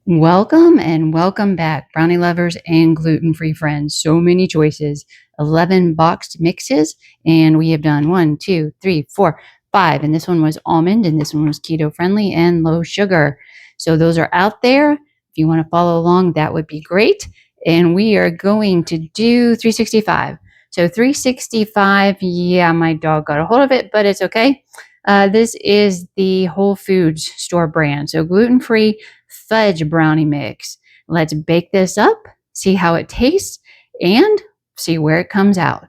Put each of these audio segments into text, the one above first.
Welcome and welcome back, brownie lovers and gluten-free friends. So many choices, 11 boxed mixes, and we have done 1, 2, 3, 4, 5. And this one was almond, and this one was keto friendly and low sugar. So those are out there. If you want to follow along, that would be great. And we are going to do 365. So 365, yeah, my dog got a hold of it, but it's okay. This is the Whole Foods store brand, so gluten-free fudge brownie mix. Let's bake this up, see how it tastes, and see where it comes out.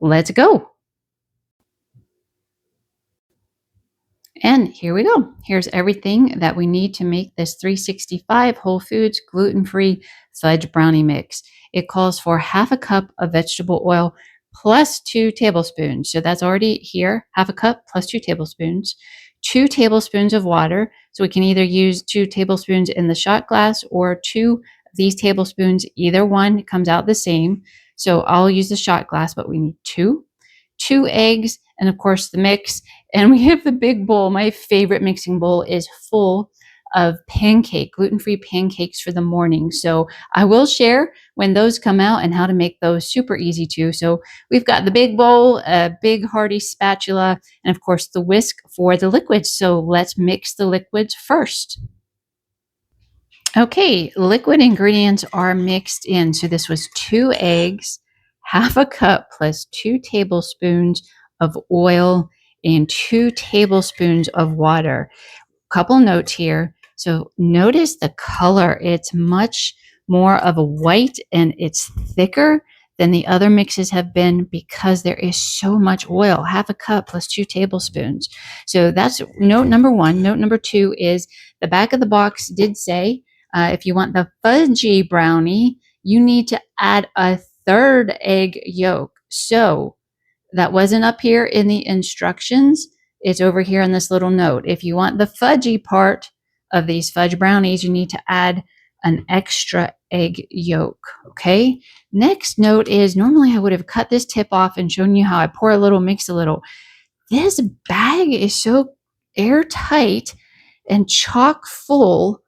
Let's go. And here we go. Here's everything that we need to make this 365 Whole Foods gluten-free fudge brownie mix. It calls for half a cup of vegetable oil plus 2 tablespoons. So that's already here, half a cup plus 2 tablespoons. 2 tablespoons of water. So we can either use 2 tablespoons in the shot glass or 2 of these tablespoons. Either one comes out the same. So I'll use the shot glass, but we need 2 eggs, and of course the mix. And we have the big bowl. My favorite mixing bowl is full of gluten-free pancakes for the morning. So I will share when those come out and how to make those super easy too. So we've got the big bowl, a big hearty spatula, and of course the whisk for the liquids. So let's mix the liquids first. Okay, liquid ingredients are mixed in. So this was 2 eggs, half a cup plus 2 tablespoons of oil, and 2 tablespoons of water. Couple notes here. So notice the color. It's much more of a white and it's thicker than the other mixes have been because there is so much oil, half a cup plus 2 tablespoons. So that's note number 1. Note number 2 is the back of the box did say if you want the fudgy brownie, you need to add a 3rd egg yolk. So that wasn't up here in the instructions. It's over here in this little note. If you want the fudgy part of these fudge brownies, you need to add an extra egg yolk, okay? Next note is normally I would have cut this tip off and shown you how I pour a little, mix a little. This bag is so airtight and chock full.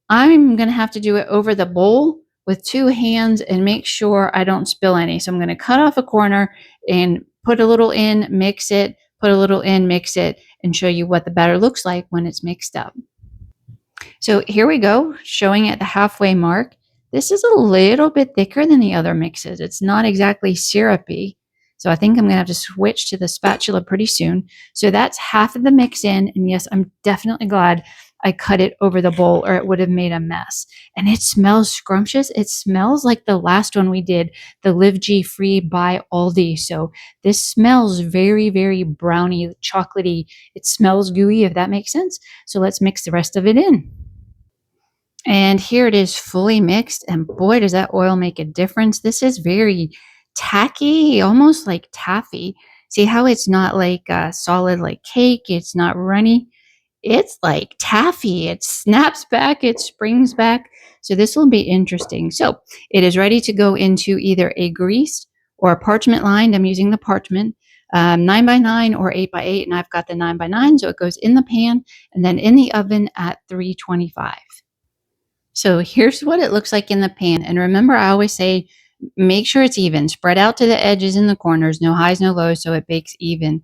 I'm going to have to do it over the bowl with 2 hands and make sure I don't spill any. So I'm going to cut off a corner and put a little in, mix it, put a little in, mix it, and show you what the batter looks like when it's mixed up. So here we go, showing at the halfway mark. This is a little bit thicker than the other mixes. It's not exactly syrupy. So I think I'm going to have to switch to the spatula pretty soon. So that's half of the mix in. And yes, I'm definitely glad I cut it over the bowl or it would have made a mess. And it smells scrumptious. It smells like the last one we did, the Live G Free by Aldi. So this smells very, very brownie, chocolatey. It smells gooey, if that makes sense. So let's mix the rest of it in. And here it is fully mixed. And boy, does that oil make a difference. This is very tacky, almost like taffy. See how it's not like solid like cake. It's not runny. It's like taffy. It snaps back. It springs back. So this will be interesting. So it is ready to go into either a greased or a parchment lined. I'm using the parchment, 9x9 or 8x8. And I've got the 9x9. So it goes in the pan and then in the oven at 325. So here's what it looks like in the pan. And remember, I always say, make sure it's even. Spread out to the edges and the corners. No highs, no lows, so it bakes even.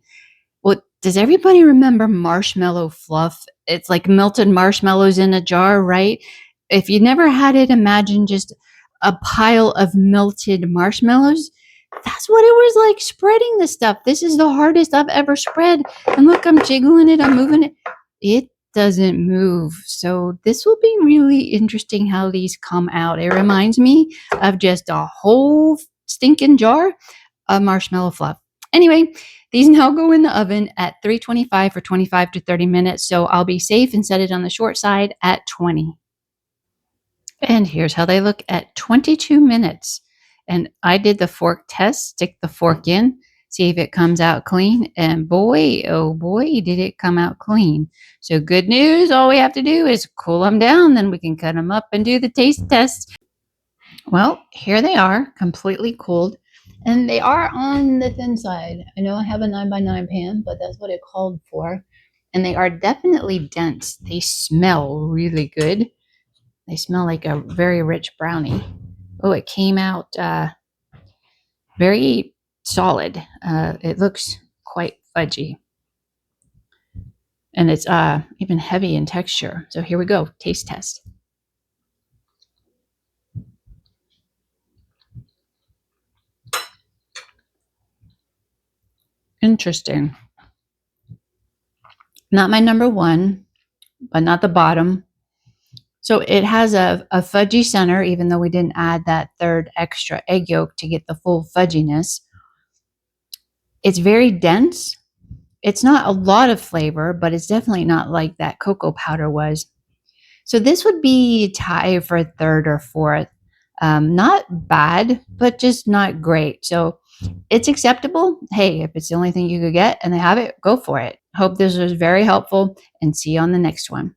Well, does everybody remember marshmallow fluff? It's like melted marshmallows in a jar, right? If you never had it, imagine just a pile of melted marshmallows. That's what it was like spreading this stuff. This is the hardest I've ever spread. And look, I'm jiggling it, I'm moving it. It doesn't move. So this will be really interesting how these come out. It reminds me of just a whole stinking jar of marshmallow fluff. Anyway, these now go in the oven at 325 for 25 to 30 minutes. So I'll be safe and set it on the short side at 20. And here's how they look at 22 minutes. And I did the fork test, stick the fork in, see if it comes out clean. And boy, oh boy, did it come out clean. So good news, all we have to do is cool them down, then we can cut them up and do the taste test. Well, here they are, completely cooled. And they are on the thin side. I know I have a 9x9 pan, but that's what it called for. And they are definitely dense. They smell really good. They smell like a very rich brownie. Oh, it came out very solid. It looks quite fudgy. And it's even heavy in texture. So here we go, taste test. Interesting. Not my number one, but not the bottom. So it has a fudgy center, even though we didn't add that third extra egg yolk to get the full fudginess. It's very dense. It's not a lot of flavor, but it's definitely not like that cocoa powder was. So this would be tied for third or fourth. Not bad, but just not great. So it's acceptable. Hey, if it's the only thing you could get and they have it, go for it. Hope this was very helpful and see you on the next one.